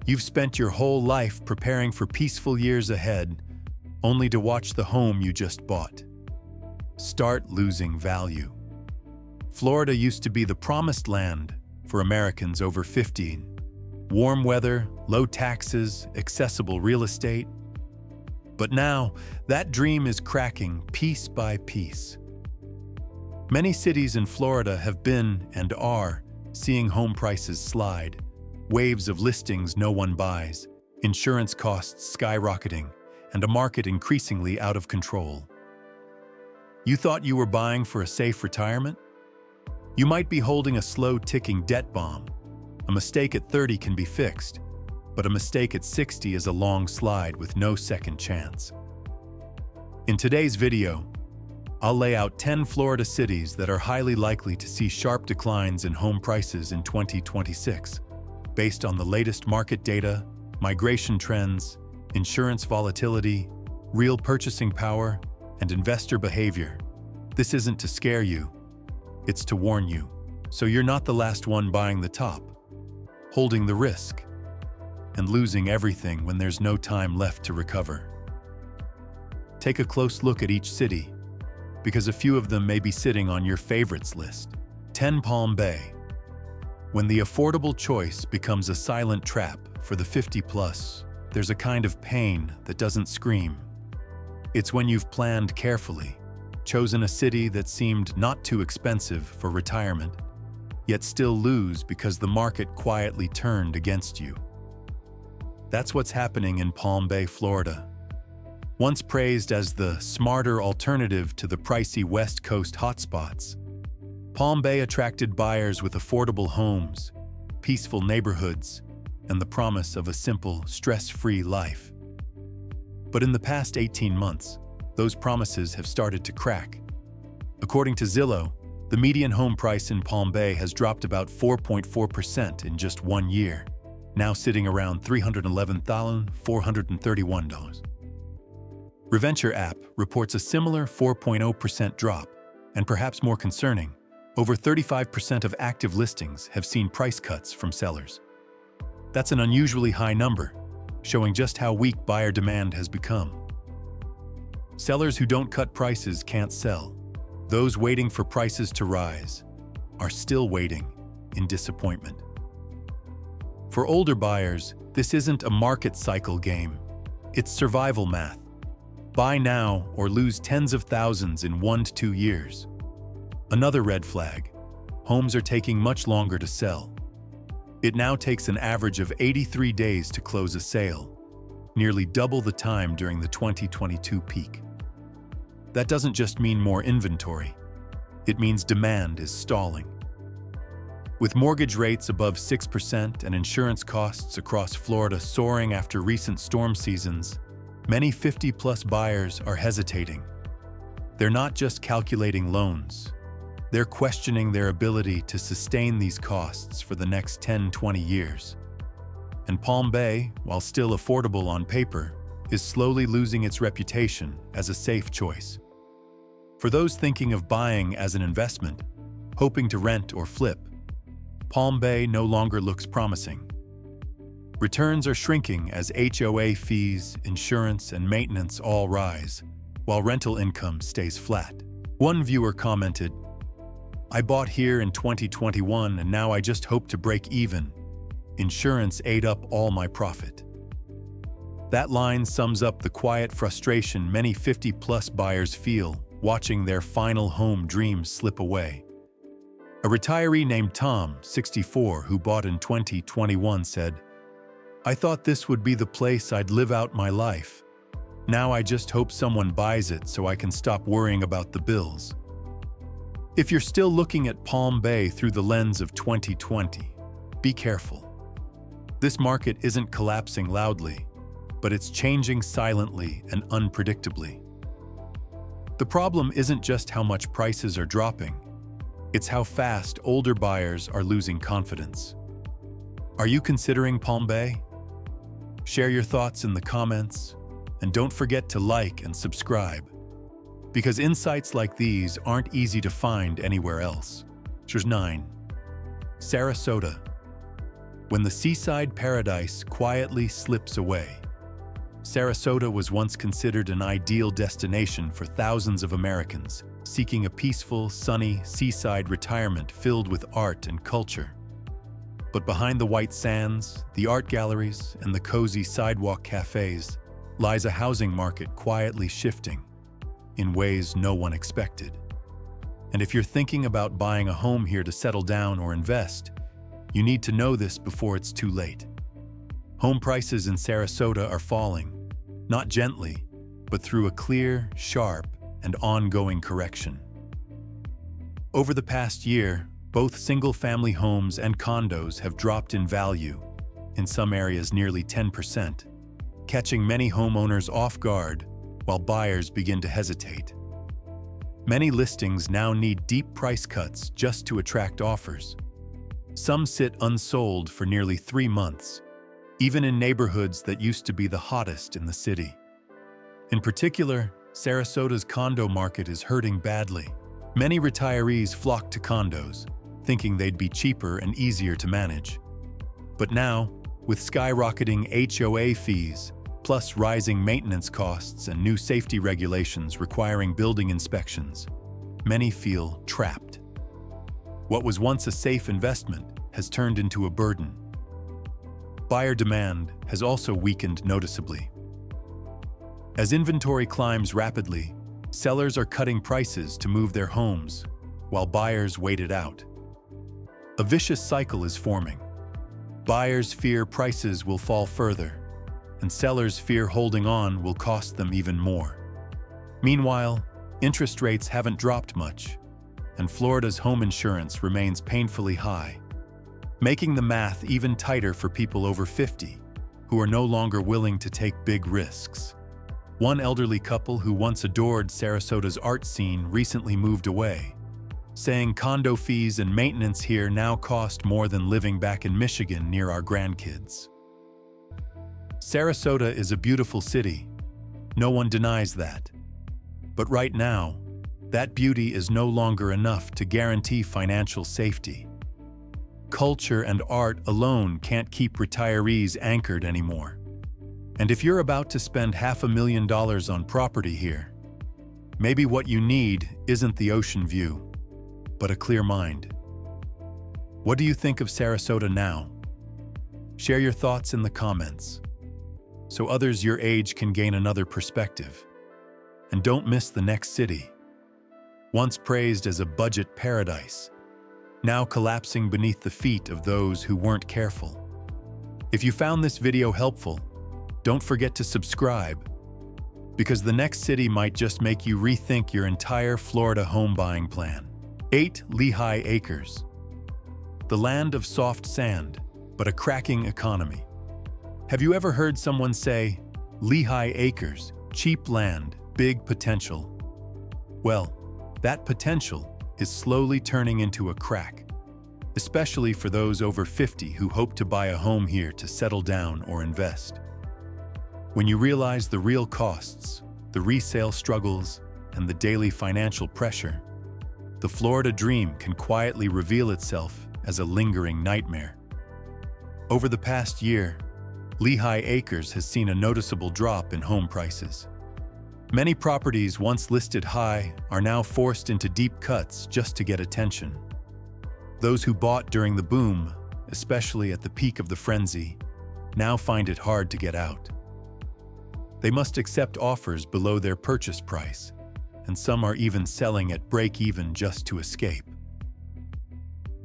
You've spent your whole life preparing for peaceful years ahead, only to watch the home you just bought start losing value. Florida used to be the promised land for Americans over 50. Warm weather, low taxes, accessible real estate. But now, that dream is cracking piece by piece. Many cities in Florida have been and are seeing home prices slide, waves of listings no one buys, insurance costs skyrocketing, and a market increasingly out of control. You thought you were buying for a safe retirement? You might be holding a slow-ticking debt bomb. A mistake at 30 can be fixed, but a mistake at 60 is a long slide with no second chance. In today's video, I'll lay out 10 Florida cities that are highly likely to see sharp declines in home prices in 2026, based on the latest market data, migration trends, insurance volatility, real purchasing power, and investor behavior. This isn't to scare you, it's to warn you, so you're not the last one buying the top, holding the risk, and losing everything when there's no time left to recover. Take a close look at each city, because a few of them may be sitting on your favorites list. 10 Palm Bay. When the affordable choice becomes a silent trap for the 50-plus, there's a kind of pain that doesn't scream. It's when you've planned carefully, chosen a city that seemed not too expensive for retirement, yet still lose because the market quietly turned against you. That's what's happening in Palm Bay, Florida. Once praised as the smarter alternative to the pricey West Coast hotspots, Palm Bay attracted buyers with affordable homes, peaceful neighborhoods, and the promise of a simple, stress-free life. But in the past 18 months, those promises have started to crack. According to Zillow, the median home price in Palm Bay has dropped about 4.4% in just 1 year, now sitting around $311,431. Reventure app reports a similar 4.0% drop, and perhaps more concerning, over 35% of active listings have seen price cuts from sellers. That's an unusually high number, showing just how weak buyer demand has become. Sellers who don't cut prices can't sell. Those waiting for prices to rise are still waiting in disappointment. For older buyers, this isn't a market cycle game. It's survival math. Buy now or lose tens of thousands in 1 to 2 years. Another red flag: homes are taking much longer to sell. It now takes an average of 83 days to close a sale, nearly double the time during the 2022 peak. That doesn't just mean more inventory. It means demand is stalling. With mortgage rates above 6% and insurance costs across Florida soaring after recent storm seasons, many 50-plus buyers are hesitating. They're not just calculating loans. They're questioning their ability to sustain these costs for the next 10-20 years. And Palm Bay, while still affordable on paper, is slowly losing its reputation as a safe choice. For those thinking of buying as an investment, hoping to rent or flip, Palm Bay no longer looks promising. Returns are shrinking as HOA fees, insurance, and maintenance all rise, while rental income stays flat. One viewer commented, "I bought here in 2021 and now I just hope to break even. Insurance ate up all my profit." That line sums up the quiet frustration many 50-plus buyers feel watching their final home dreams slip away. A retiree named Tom, 64, who bought in 2021 said, "I thought this would be the place I'd live out my life. Now I just hope someone buys it so I can stop worrying about the bills." If you're still looking at Palm Bay through the lens of 2020, be careful. This market isn't collapsing loudly, but it's changing silently and unpredictably. The problem isn't just how much prices are dropping, it's how fast older buyers are losing confidence. Are you considering Palm Bay? Share your thoughts in the comments, and don't forget to like and subscribe, because insights like these aren't easy to find anywhere else. Here's 9. Sarasota. when the seaside paradise quietly slips away. Sarasota was once considered an ideal destination for thousands of Americans seeking a peaceful, sunny seaside retirement filled with art and culture. But behind the white sands, the art galleries, and the cozy sidewalk cafes lies a housing market quietly shifting in ways no one expected. And if you're thinking about buying a home here to settle down or invest, you need to know this before it's too late. Home prices in Sarasota are falling, not gently, but through a clear, sharp, and ongoing correction. Over the past year, both single-family homes and condos have dropped in value, in some areas nearly 10%, catching many homeowners off guard while buyers begin to hesitate. Many listings now need deep price cuts just to attract offers. Some sit unsold for nearly 3 months, even in neighborhoods that used to be the hottest in the city. In particular, Sarasota's condo market is hurting badly. Many retirees flock to condos, thinking they'd be cheaper and easier to manage. But now, with skyrocketing HOA fees, plus rising maintenance costs and new safety regulations requiring building inspections, many feel trapped. What was once a safe investment has turned into a burden. Buyer demand has also weakened noticeably. As inventory climbs rapidly, sellers are cutting prices to move their homes, while buyers wait it out. A vicious cycle is forming. Buyers fear prices will fall further, and sellers fear holding on will cost them even more. Meanwhile, interest rates haven't dropped much, and Florida's home insurance remains painfully high, making the math even tighter for people over 50, who are no longer willing to take big risks. One elderly couple who once adored Sarasota's art scene recently moved away, saying condo fees and maintenance here now cost more than living back in Michigan near our grandkids. Sarasota is a beautiful city. No one denies that. But right now, that beauty is no longer enough to guarantee financial safety. Culture and art alone can't keep retirees anchored anymore. And if you're about to spend $500,000 on property here, maybe what you need isn't the ocean view, but a clear mind. What do you think of Sarasota now? Share your thoughts in the comments, so others your age can gain another perspective. And don't miss the next city, once praised as a budget paradise, now collapsing beneath the feet of those who weren't careful. If you found this video helpful, don't forget to subscribe, because the next city might just make you rethink your entire Florida home buying plan. 8 Lehigh Acres. The land of soft sand, but a cracking economy. Have you ever heard someone say, Lehigh Acres, cheap land, big potential? Well, that potential is slowly turning into a crack, especially for those over 50 who hope to buy a home here to settle down or invest. When you realize the real costs, the resale struggles, and the daily financial pressure, the Florida dream can quietly reveal itself as a lingering nightmare. Over the past year, Lehigh Acres has seen a noticeable drop in home prices. Many properties once listed high are now forced into deep cuts just to get attention. Those who bought during the boom, especially at the peak of the frenzy, now find it hard to get out. They must accept offers below their purchase price, and some are even selling at break-even just to escape.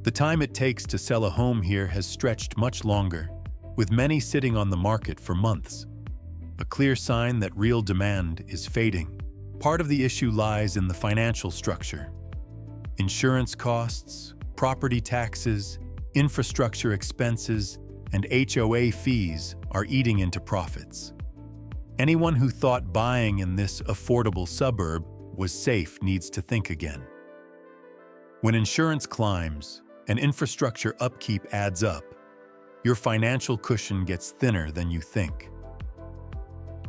The time it takes to sell a home here has stretched much longer, with many sitting on the market for months, a clear sign that real demand is fading. Part of the issue lies in the financial structure. Insurance costs, property taxes, infrastructure expenses, and HOA fees are eating into profits. Anyone who thought buying in this affordable suburb was safe needs to think again. When insurance climbs and infrastructure upkeep adds up, your financial cushion gets thinner than you think.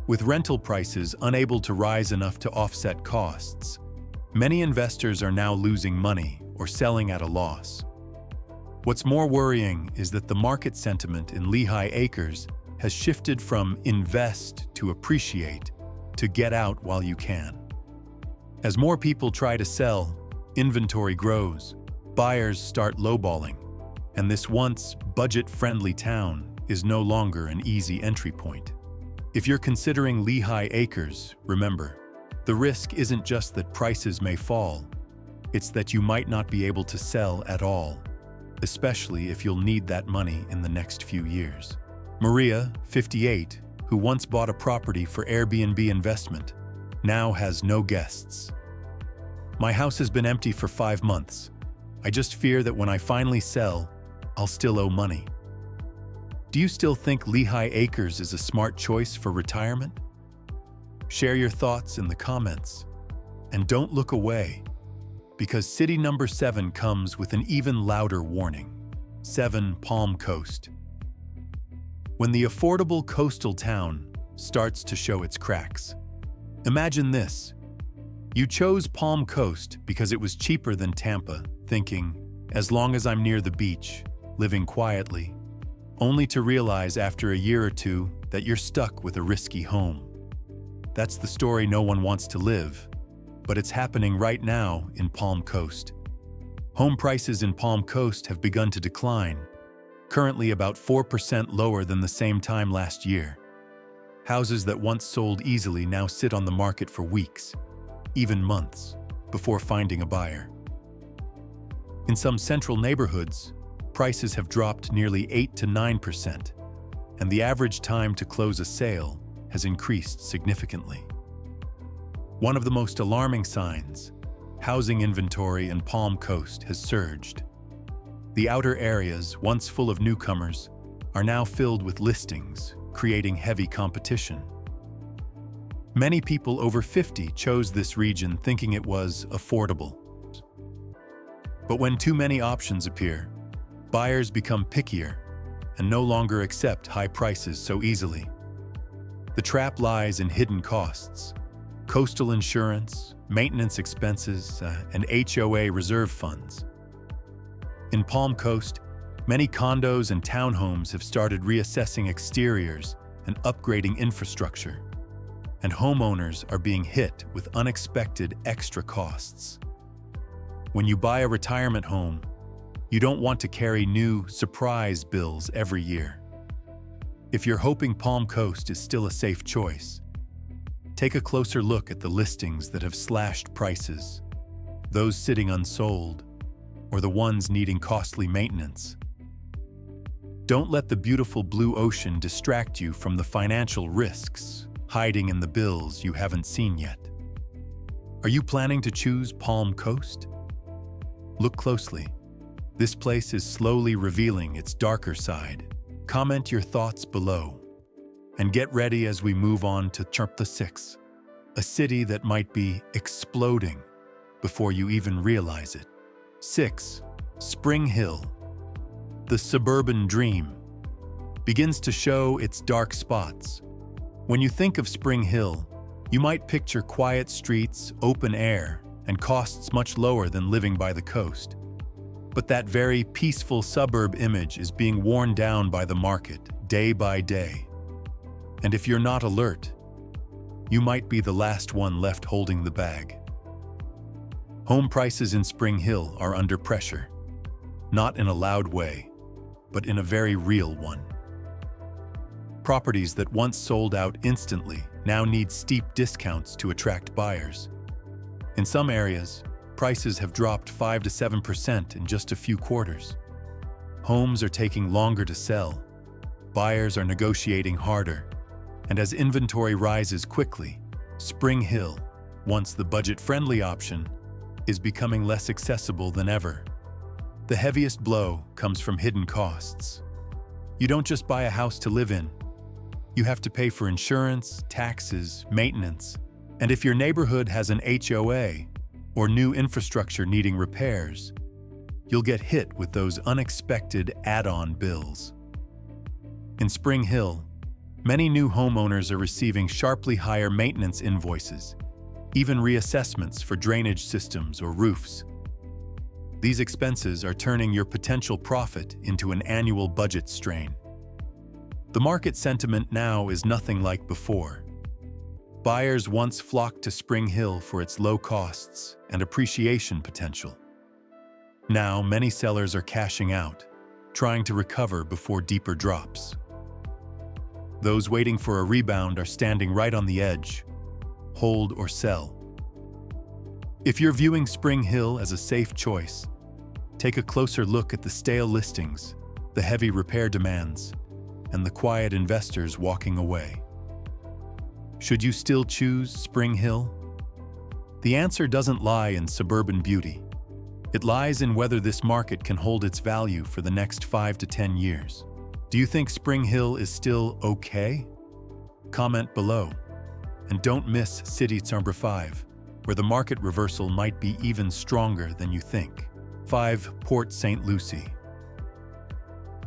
With rental prices unable to rise enough to offset costs, many investors are now losing money or selling at a loss. What's more worrying is that the market sentiment in Lehigh Acres has shifted from invest to appreciate to get out while you can. As more people try to sell, inventory grows, buyers start lowballing, and this once budget-friendly town is no longer an easy entry point. If you're considering Lehigh Acres, remember, the risk isn't just that prices may fall, it's that you might not be able to sell at all, especially if you'll need that money in the next few years. Maria, 58, who once bought a property for Airbnb investment, now has no guests. My house has been empty for 5 months. I just fear that when I finally sell, I'll still owe money. Do you still think Lehigh Acres is a smart choice for retirement? Share your thoughts in the comments. And don't look away, because city number 7 comes with an even louder warning. 7 Palm Coast. When the affordable coastal town starts to show its cracks. Imagine this. You chose Palm Coast because it was cheaper than Tampa, thinking, as long as I'm near the beach, living quietly, only to realize after a year or two that you're stuck with a risky home. That's the story no one wants to live, but it's happening right now in Palm Coast. Home prices in Palm Coast have begun to decline, currently about 4% lower than the same time last year. Houses that once sold easily now sit on the market for weeks, even months, before finding a buyer. In some central neighborhoods, prices have dropped nearly 8 to 9%, and the average time to close a sale has increased significantly. One of the most alarming signs, housing inventory in Palm Coast has surged. The outer areas, once full of newcomers, are now filled with listings, creating heavy competition. Many people over 50 chose this region thinking it was affordable. But when too many options appear, buyers become pickier and no longer accept high prices so easily. The trap lies in hidden costs, coastal insurance, maintenance expenses, and HOA reserve funds. In Palm Coast, many condos and townhomes have started reassessing exteriors and upgrading infrastructure, and homeowners are being hit with unexpected extra costs. When you buy a retirement home, you don't want to carry new surprise bills every year. If you're hoping Palm Coast is still a safe choice, take a closer look at the listings that have slashed prices, those sitting unsold, or the ones needing costly maintenance. Don't let the beautiful blue ocean distract you from the financial risks hiding in the bills you haven't seen yet. Are you planning to choose Palm Coast? Look closely. This place is slowly revealing its darker side. Comment your thoughts below. And get ready as we move on to Chapter 6, a city that might be exploding before you even realize it. 6. Spring Hill. The suburban dream begins to show its dark spots. When you think of Spring Hill, you might picture quiet streets, open air, and costs much lower than living by the coast. But that very peaceful suburb image is being worn down by the market day by day. And if you're not alert, you might be the last one left holding the bag. Home prices in Spring Hill are under pressure, not in a loud way, but in a very real one. Properties that once sold out instantly now need steep discounts to attract buyers. In some areas, prices have dropped 5 to 7% in just a few quarters. Homes are taking longer to sell, buyers are negotiating harder, and as inventory rises quickly, Spring Hill, once the budget-friendly option, is becoming less accessible than ever. The heaviest blow comes from hidden costs. You don't just buy a house to live in. You have to pay for insurance, taxes, maintenance, and if your neighborhood has an HOA or new infrastructure needing repairs, you'll get hit with those unexpected add-on bills. In Spring Hill, many new homeowners are receiving sharply higher maintenance invoices, even reassessments for drainage systems or roofs. These expenses are turning your potential profit into an annual budget strain. The market sentiment now is nothing like before. Buyers once flocked to Spring Hill for its low costs and appreciation potential. Now, many sellers are cashing out, trying to recover before deeper drops. Those waiting for a rebound are standing right on the edge, hold or sell. If you're viewing Spring Hill as a safe choice, take a closer look at the stale listings, the heavy repair demands, and the quiet investors walking away. Should you still choose Spring Hill? The answer doesn't lie in suburban beauty. It lies in whether this market can hold its value for the next 5 to 10 years. Do you think Spring Hill is still okay? Comment below. And don't miss City Number 5, where the market reversal might be even stronger than you think. 5. Port St. Lucie.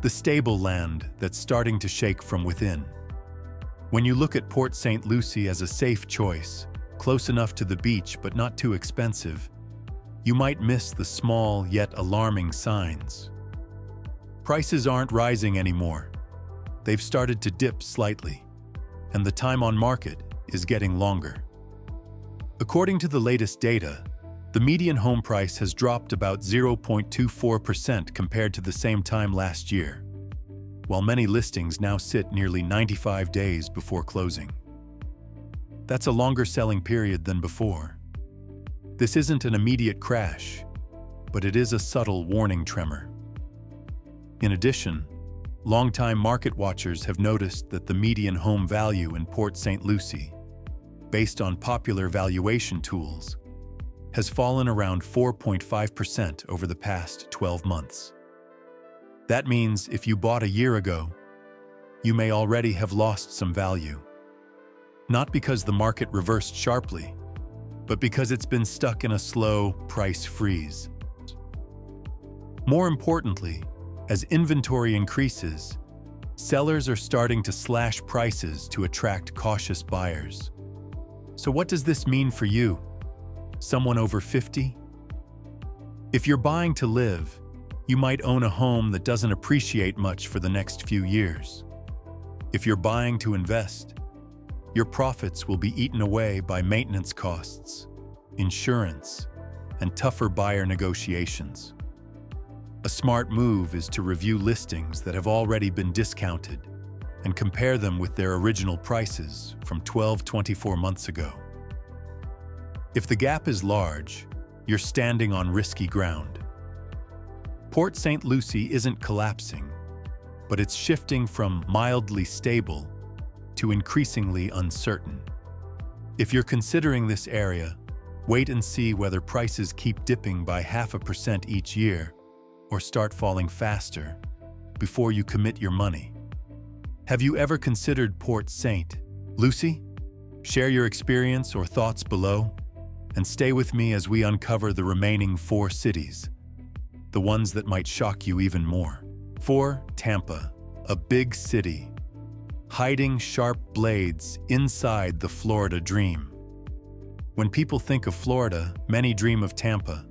The stable land that's starting to shake from within. When you look at Port St. Lucie as a safe choice, close enough to the beach but not too expensive, you might miss the small yet alarming signs. Prices aren't rising anymore. They've started to dip slightly, and the time on market is getting longer. According to the latest data, the median home price has dropped about 0.24% compared to the same time last year, while many listings now sit nearly 95 days before closing. That's a longer selling period than before. This isn't an immediate crash, but it is a subtle warning tremor. In addition, longtime market watchers have noticed that the median home value in Port St. Lucie, based on popular valuation tools, has fallen around 4.5% over the past 12 months. That means if you bought a year ago, you may already have lost some value. Not because the market reversed sharply, but because it's been stuck in a slow price freeze. More importantly, as inventory increases, sellers are starting to slash prices to attract cautious buyers. So what does this mean for you? Someone over 50? If you're buying to live, you might own a home that doesn't appreciate much for the next few years. If you're buying to invest, your profits will be eaten away by maintenance costs, insurance, and tougher buyer negotiations. A smart move is to review listings that have already been discounted and compare them with their original prices from 24 months ago. If the gap is large, you're standing on risky ground. Port St. Lucie isn't collapsing, but it's shifting from mildly stable to increasingly uncertain. If you're considering this area, wait and see whether prices keep dipping by 0.5% each year or start falling faster before you commit your money. Have you ever considered Port St. Lucie? Share your experience or thoughts below, and stay with me as we uncover the remaining 4 cities, the ones that might shock you even more. 4. Tampa, a big city, hiding sharp blades inside the Florida dream. When people think of Florida, many dream of Tampa,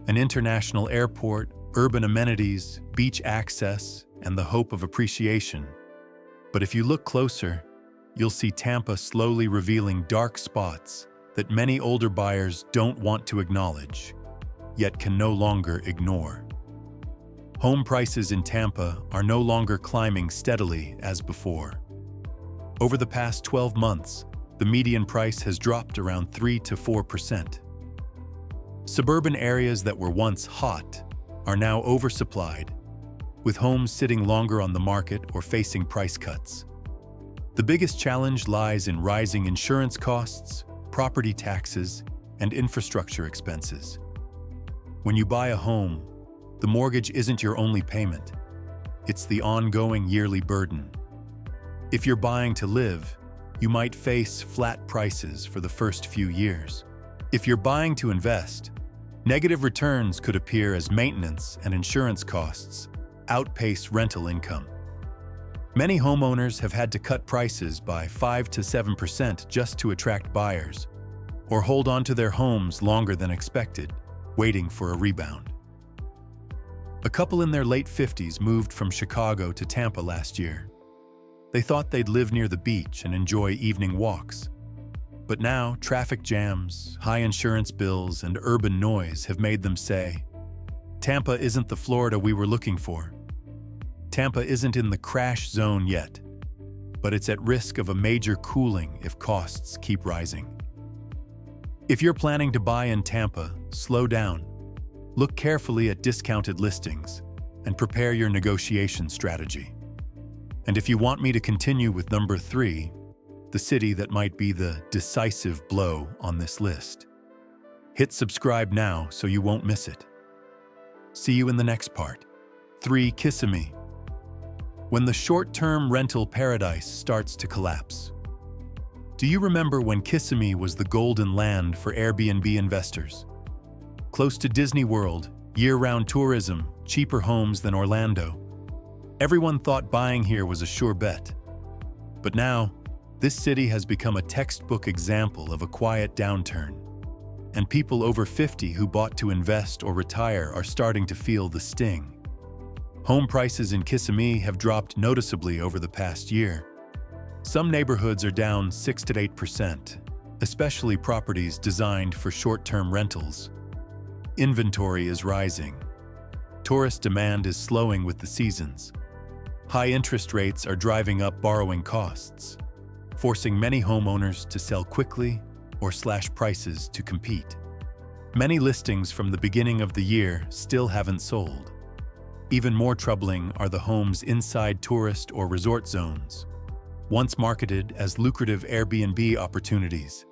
an international airport, urban amenities, beach access, and the hope of appreciation. But if you look closer, you'll see Tampa slowly revealing dark spots that many older buyers don't want to acknowledge, yet can no longer ignore. Home prices in Tampa are no longer climbing steadily as before. Over the past 12 months, the median price has dropped around 3 to 4%. Suburban areas that were once hot are now oversupplied, with homes sitting longer on the market or facing price cuts. The biggest challenge lies in rising insurance costs, property taxes, and infrastructure expenses. When you buy a home, the mortgage isn't your only payment. It's the ongoing yearly burden. If you're buying to live, you might face flat prices for the first few years. If you're buying to invest, negative returns could appear as maintenance and insurance costs outpace rental income. Many homeowners have had to cut prices by 5 to 7% just to attract buyers, or hold on to their homes longer than expected, waiting for a rebound. A couple in their late 50s moved from Chicago to Tampa last year. They thought they'd live near the beach and enjoy evening walks. But now, traffic jams, high insurance bills, and urban noise have made them say, "Tampa isn't the Florida we were looking for. Tampa isn't in the crash zone yet, but it's at risk of a major cooling if costs keep rising." If you're planning to buy in Tampa, slow down. Look carefully at discounted listings and prepare your negotiation strategy. And if you want me to continue with number 3, the city that might be the decisive blow on this list, hit subscribe now so you won't miss it. See you in the next part. 3. Kissimmee. When the short-term rental paradise starts to collapse. Do you remember when Kissimmee was the golden land for Airbnb investors? Close to Disney World, year-round tourism, cheaper homes than Orlando. Everyone thought buying here was a sure bet. But now, this city has become a textbook example of a quiet downturn. And people over 50 who bought to invest or retire are starting to feel the sting. Home prices in Kissimmee have dropped noticeably over the past year. Some neighborhoods are down 6 to 8%, especially properties designed for short-term rentals. Inventory is rising. Tourist demand is slowing with the seasons. High interest rates are driving up borrowing costs, forcing many homeowners to sell quickly or slash prices to compete. Many listings from the beginning of the year still haven't sold. Even more troubling are the homes inside tourist or resort zones, once marketed as lucrative Airbnb opportunities,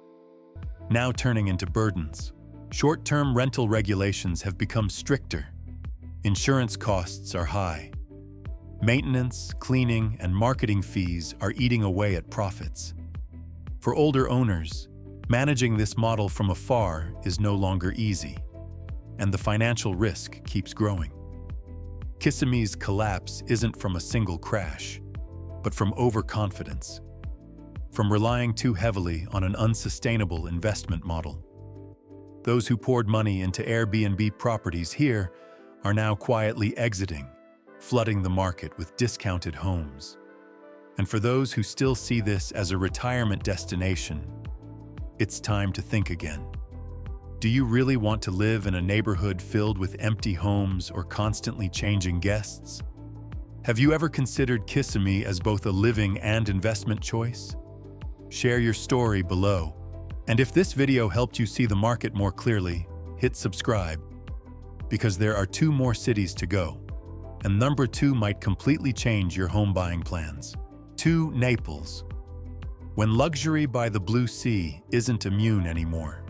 now turning into burdens. Short-term rental regulations have become stricter. Insurance costs are high. Maintenance, cleaning, and marketing fees are eating away at profits. For older owners, managing this model from afar is no longer easy, and the financial risk keeps growing. Kissimmee's collapse isn't from a single crash, but from overconfidence, from relying too heavily on an unsustainable investment model. Those who poured money into Airbnb properties here are now quietly exiting, flooding the market with discounted homes. And for those who still see this as a retirement destination, it's time to think again. Do you really want to live in a neighborhood filled with empty homes or constantly changing guests? Have you ever considered Kissimmee as both a living and investment choice? Share your story below. And if this video helped you see the market more clearly, hit subscribe, because there are 2 more cities to go, and number 2 might completely change your home buying plans. 2. Naples. When luxury by the blue sea isn't immune anymore.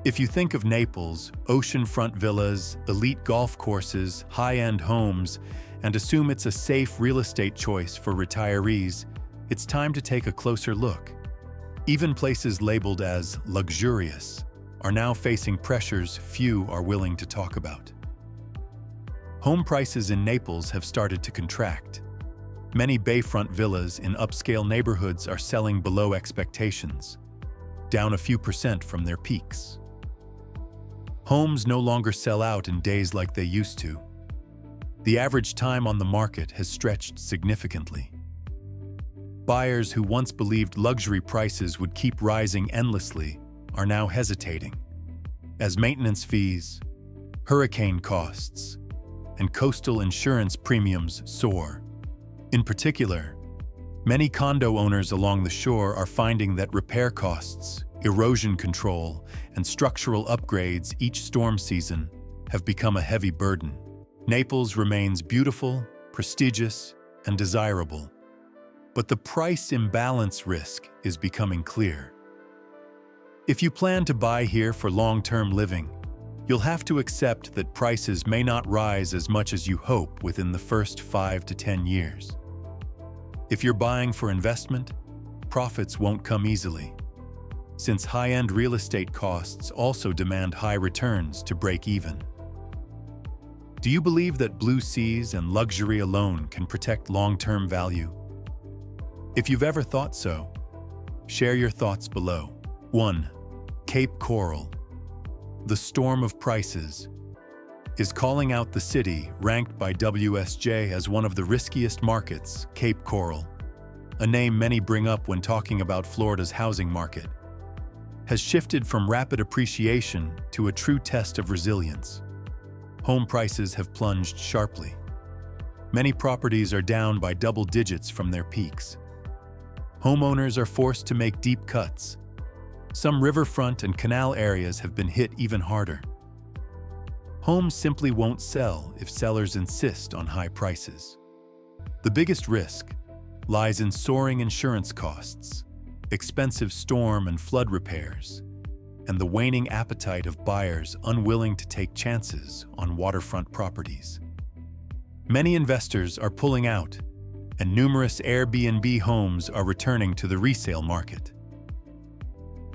If you think of Naples, oceanfront villas, elite golf courses, high-end homes, and assume it's a safe real estate choice for retirees, it's time to take a closer look. Even places labeled as luxurious are now facing pressures few are willing to talk about. Home prices in Naples have started to contract. Many bayfront villas in upscale neighborhoods are selling below expectations, down a few percent from their peaks. Homes no longer sell out in days like they used to. The average time on the market has stretched significantly. Buyers who once believed luxury prices would keep rising endlessly are now hesitating, as maintenance fees, hurricane costs, and coastal insurance premiums soar. In particular, many condo owners along the shore are finding that repair costs, erosion control, and structural upgrades each storm season have become a heavy burden. Naples remains beautiful, prestigious, and desirable, but the price imbalance risk is becoming clear. If you plan to buy here for long-term living, you'll have to accept that prices may not rise as much as you hope within the first 5 to 10 years. If you're buying for investment, profits won't come easily, since high-end real estate costs also demand high returns to break even. Do you believe that blue seas and luxury alone can protect long-term value? If you've ever thought so, share your thoughts below. 1. Cape Coral. The storm of prices. is calling out the city, ranked by WSJ as one of the riskiest markets, Cape Coral, a name many bring up when talking about Florida's housing market, has shifted from rapid appreciation to a true test of resilience. Home prices have plunged sharply. Many properties are down by double digits from their peaks. Homeowners are forced to make deep cuts. Some riverfront and canal areas have been hit even harder. Homes simply won't sell if sellers insist on high prices. The biggest risk lies in soaring insurance costs, expensive storm and flood repairs, and the waning appetite of buyers unwilling to take chances on waterfront properties. Many investors are pulling out, and numerous Airbnb homes are returning to the resale market.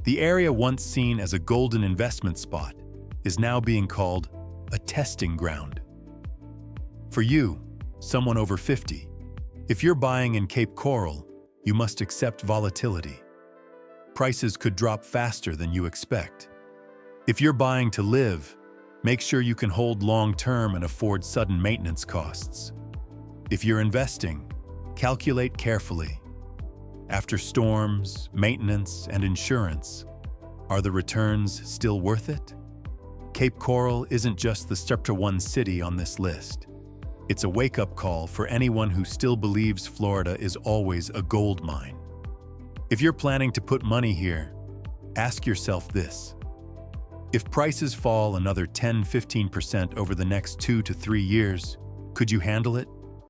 The area once seen as a golden investment spot is now being called a testing ground. For you, someone over 50, if you're buying in Cape Coral, you must accept volatility. Prices could drop faster than you expect. If you're buying to live, make sure you can hold long-term and afford sudden maintenance costs. If you're investing, calculate carefully. After storms, maintenance, and insurance, are the returns still worth it? Cape Coral isn't just the Chapter 1 city on this list. It's a wake-up call for anyone who still believes Florida is always a gold mine. If you're planning to put money here, ask yourself this. If prices fall another 10–15% over the next 2 to 3 years, could you handle it?